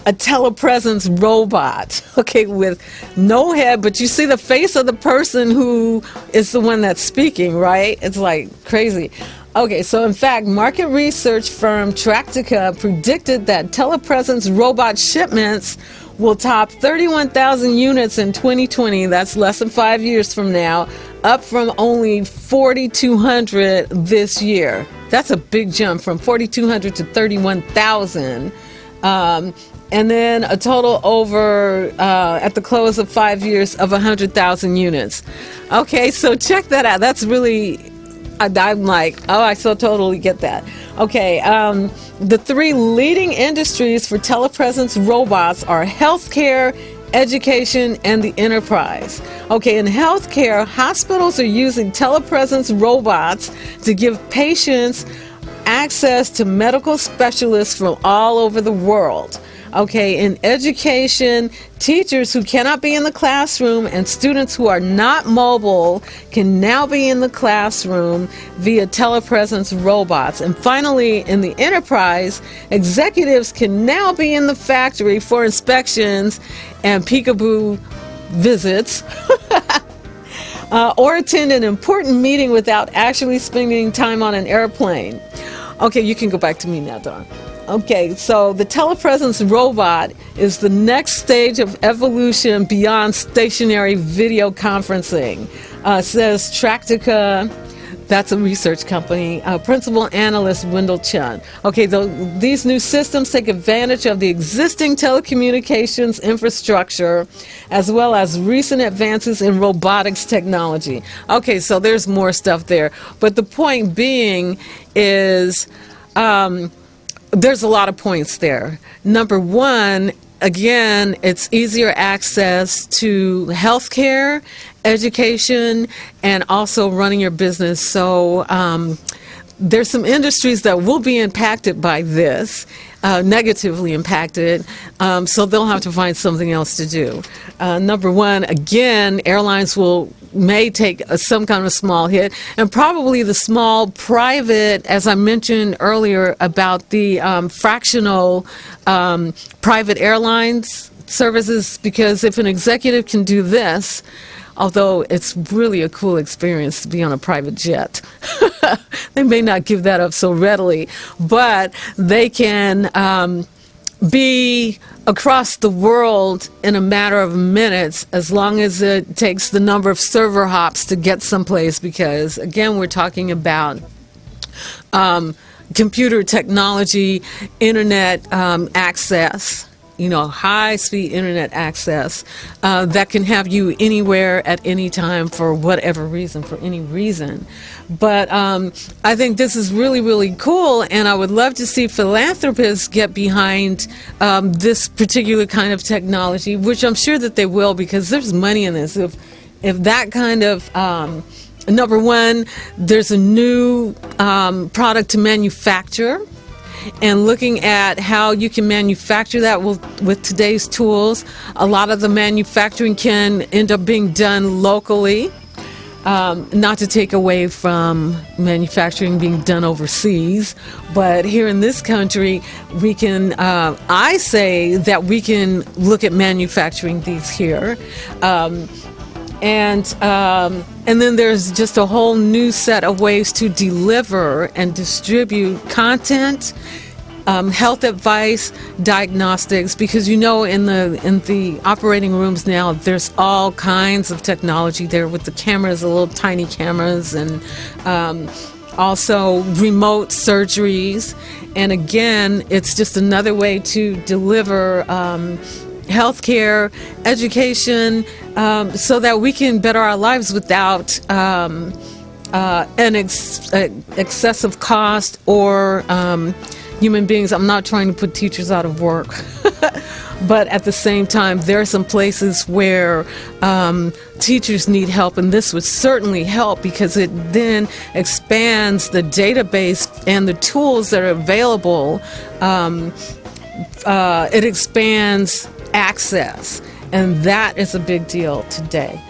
a telepresence robot, okay, with no head, but you see the face of the person who is the one that's speaking, right? It's like crazy. Okay, so in fact, market research firm Tractica predicted that telepresence robot shipments will top 31,000 units in 2020. That's less than 5 years from now, up from only 4,200 this year. That's a big jump from 4,200 to 31,000. And then a total over, at the close of 5 years, of 100,000 units. Okay, so check that out. That's really, I'm like, oh, I so totally get that. Okay, the three leading industries for telepresence robots are healthcare, education, and the enterprise. Okay, in healthcare, hospitals are using telepresence robots to give patients access to medical specialists from all over the world. Okay, in education, teachers who cannot be in the classroom and students who are not mobile can now be in the classroom via telepresence robots. And finally, in the enterprise, executives can now be in the factory for inspections and peekaboo visits or attend an important meeting without actually spending time on an airplane. Okay, you can go back to me now, Dawn. Okay, so the telepresence robot is the next stage of evolution beyond stationary video conferencing, says Tractica. That's a research company. Principal analyst Wendell Chun. Okay, these new systems take advantage of the existing telecommunications infrastructure as well as recent advances in robotics technology. Okay, so there's more stuff there. But the point being is there's a lot of points there. Number one, again, it's easier access to healthcare, education, and also running your business. So there's some industries that will be impacted by this, negatively impacted, so they'll have to find something else to do. Number one, again, airlines may take some kind of small hit, and probably the small private, as I mentioned earlier about the fractional private airlines services, because if an executive can do this, although it's really a cool experience to be on a private jet. They may not give that up so readily, but they can be across the world in a matter of minutes, as long as it takes the number of server hops to get someplace, because, again, we're talking about computer technology, internet access, high-speed internet access that can have you anywhere at any time for whatever reason, for any reason. But I think this is really, really cool, and I would love to see philanthropists get behind this particular kind of technology, which I'm sure that they will, because there's money in this. If that kind of number one, there's a new product to manufacture, and looking at how you can manufacture that with today's tools. A lot of the manufacturing can end up being done locally, not to take away from manufacturing being done overseas, but here in this country, we can, I say that we can look at manufacturing these here. And then there's just a whole new set of ways to deliver and distribute content, health advice, diagnostics, because in the operating rooms now, there's all kinds of technology there with the cameras, the little tiny cameras, and also remote surgeries. And again, it's just another way to deliver healthcare, education, so that we can better our lives without an excessive cost or human beings. I'm not trying to put teachers out of work, but at the same time, there are some places where teachers need help, and this would certainly help, because it then expands the database and the tools that are available. It expands access, and that is a big deal today.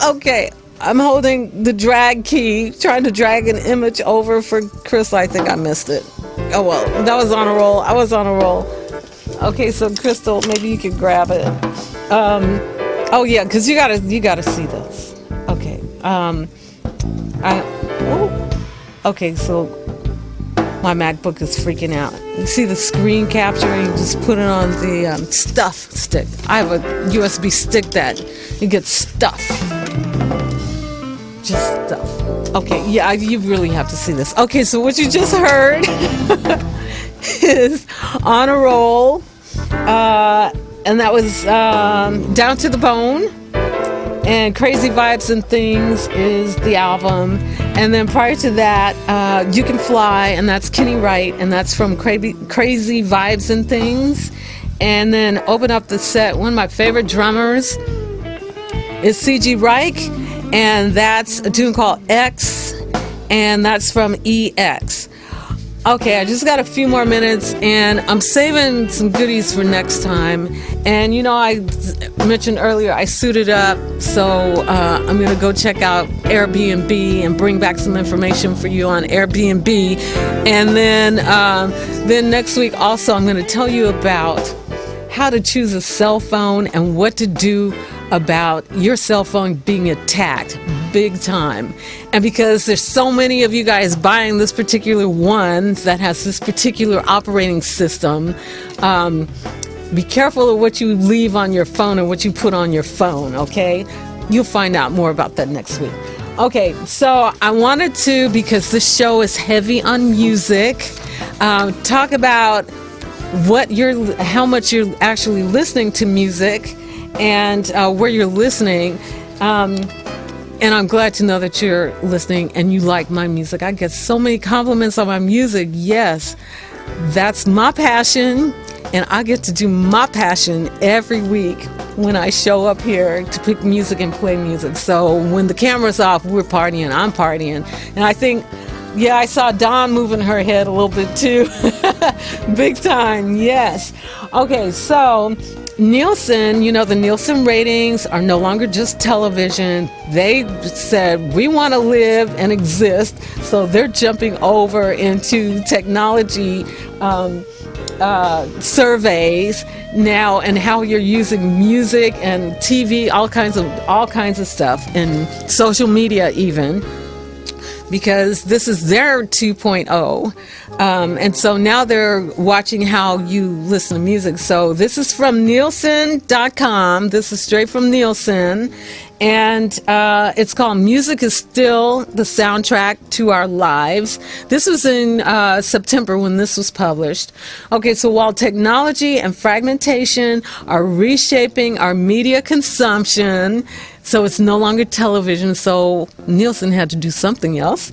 Okay, I'm holding the drag key, trying to drag an image over for Chris. I think I missed it. Oh well, that was on a roll. I was on a roll. Okay, so Crystal, maybe you could grab it. Oh yeah, because you gotta see this. Okay. Okay, so my MacBook is freaking out. You see the screen capturing? Just put it on the stuff stick. I have a USB stick that you get stuff. Just stuff. Okay, yeah, you really have to see this. Okay, so what you just heard is On a Roll, and that was Down to the Bone, and Crazy Vibes and Things is the album, and then prior to that, You Can Fly, and that's Kenny Wright, and that's from Crazy Vibes and Things. And then open up the set, one of my favorite drummers is C.G. Reich, and that's a tune called X, and that's from EX. Okay, I just got a few more minutes, and I'm saving some goodies for next time. And I mentioned earlier I suited up, so I'm going to go check out Airbnb and bring back some information for you on Airbnb. And then next week also I'm going to tell you about how to choose a cell phone and what to do about your cell phone being attacked big time. And because there's so many of you guys buying this particular one that has this particular operating system, be careful of what you leave on your phone and what you put on your phone, okay? You'll find out more about that next week. Okay, so I wanted to, because this show is heavy on music, talk about how much you're actually listening to music and where you're listening. And I'm glad to know that you're listening and you like my music. I get so many compliments on my music. Yes, that's my passion, and I get to do my passion every week when I show up here to pick music and play music. So when the camera's off, we're partying, I'm partying. And I think, yeah, I saw Dawn moving her head a little bit too. Big time, yes. Okay, so Nielsen, the Nielsen ratings are no longer just television. They said, we want to live and exist. So they're jumping over into technology surveys now, and how you're using music and TV, all kinds of stuff, and social media even, because this is their 2.0. And so now they're watching how you listen to music. So this is from Nielsen.com. This is straight from Nielsen. And it's called Music is Still the Soundtrack to Our Lives. This was in September when this was published. Okay, so while technology and fragmentation are reshaping our media consumption, so it's no longer television, so Nielsen had to do something else.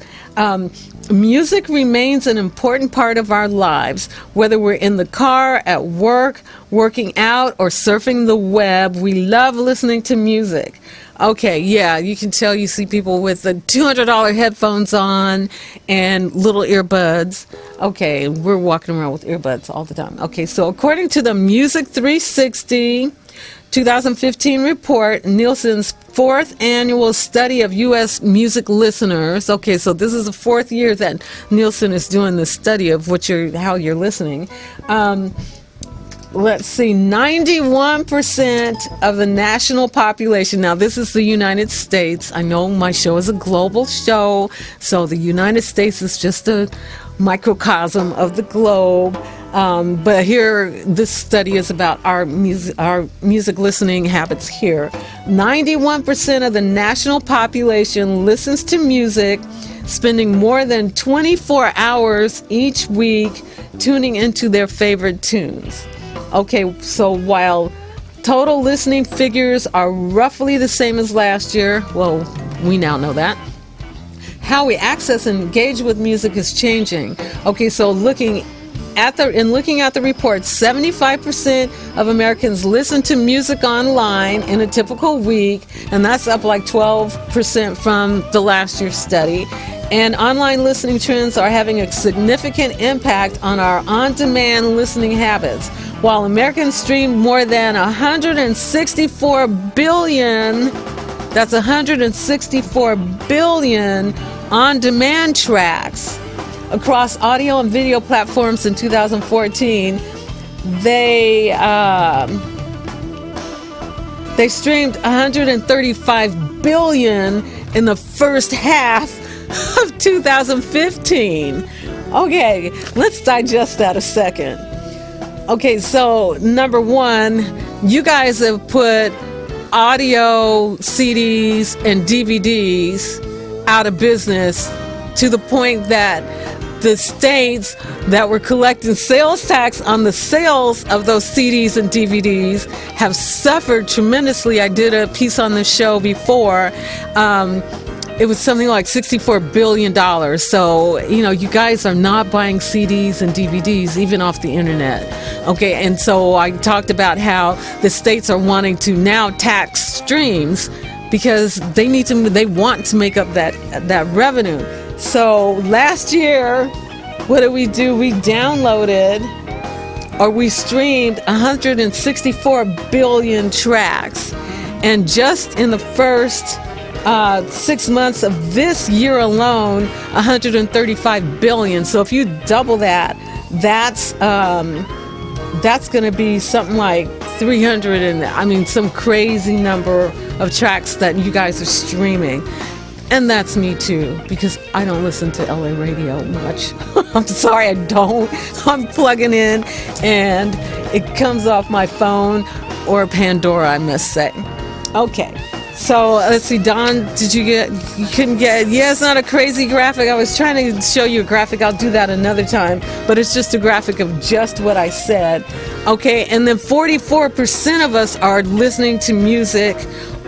Music remains an important part of our lives, whether we're in the car, at work, working out, or surfing the web. We love listening to music. Okay, yeah, you can tell. You see people with the $200 headphones on and little earbuds. Okay, we're walking around with earbuds all the time. Okay, so according to the Music 360 2015 report, Nielsen's fourth annual study of U.S. music listeners. Okay, so this is the fourth year that Nielsen is doing this study of how you're listening. Let's see, 91% of the national population. Now, this is the United States. I know my show is a global show, so the United States is just a microcosm of the globe. But here, this study is about our music listening habits here. 91% of the national population listens to music, spending more than 24 hours each week tuning into their favorite tunes. Okay, so while total listening figures are roughly the same as last year, well, we now know that, how we access and engage with music is changing. Okay, so looking at the report, 75% of Americans listen to music online in a typical week, and that's up like 12% from the last year's study. And online listening trends are having a significant impact on our on-demand listening habits. While Americans stream more than 164 billion That's 164 billion on-demand tracks across audio and video platforms in 2014. They streamed 135 billion in the first half of 2015. Okay, let's digest that a second. Okay, so number one, you guys have put audio CDs and DVDs out of business to the point that the states that were collecting sales tax on the sales of those CDs and DVDs have suffered tremendously. I did a piece on the show before. It was something like $64 billion. So, you guys are not buying CDs and DVDs, even off the internet. Okay, and so I talked about how the states are wanting to now tax streams because they want to make up that revenue. So last year, what did we do? We downloaded or we streamed 164 billion tracks. And just in the first 6 months of this year alone, 135 billion. So if you double that, that's going to be something like 300 and some crazy number of tracks that you guys are streaming. And that's me too, because I don't listen to LA radio much. I'm sorry, I don't. I'm plugging in and it comes off my phone or Pandora, I must say. Okay. So let's see, Don, you couldn't get, it's not a crazy graphic. I was trying to show you a graphic. I'll do that another time, but it's just a graphic of just what I said. Okay, and then 44% of us are listening to music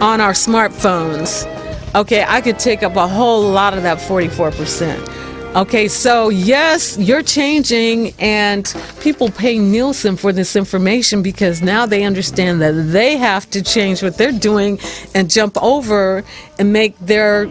on our smartphones. Okay, I could take up a whole lot of that 44%. Okay, so yes, you're changing, and people pay Nielsen for this information because now they understand that they have to change what they're doing and jump over and make their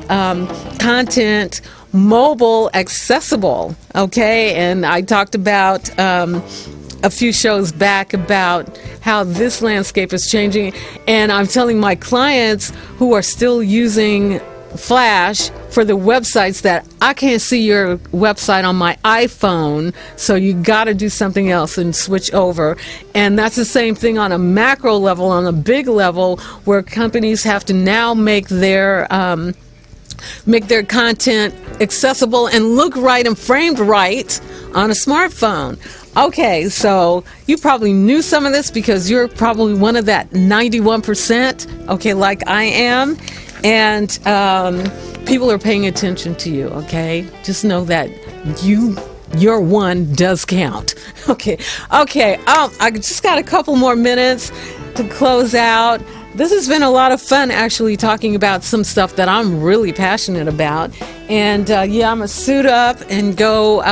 content mobile accessible. Okay, and I talked about a few shows back about how this landscape is changing, and I'm telling my clients who are still using Flash for the websites that I can't see your website on my iPhone, so you got to do something else and switch over. And that's the same thing on a macro level, on a big level, where companies have to now make their content accessible and look right and framed right on a smartphone. Okay, so you probably knew some of this because you're probably one of that 91%, okay, like I am. And people are paying attention to you, okay? Just know that your one does count. Okay. I just got a couple more minutes to close out. This has been a lot of fun, actually, talking about some stuff that I'm really passionate about. And I'm going to suit up and go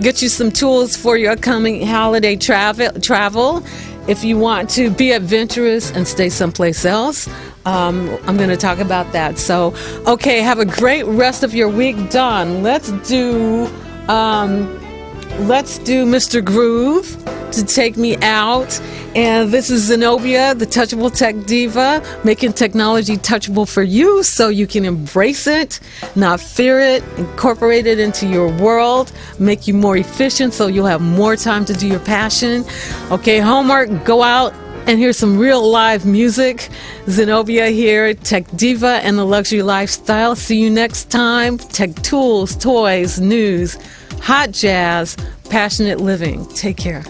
get you some tools for your upcoming holiday travel. If you want to be adventurous and stay someplace else, I'm going to talk about that. So, okay, have a great rest of your week. Don, let's do Mr. Groove to take me out. And this is Zenobia, the Touchable Tech Diva, making technology touchable for you so you can embrace it, not fear it, incorporate it into your world, make you more efficient so you'll have more time to do your passion. Okay, homework, go out and hear some real live music. Zenobia here, Tech Diva and the Luxury Lifestyle. See you next time. Tech tools, toys, news, hot jazz, passionate living. Take care.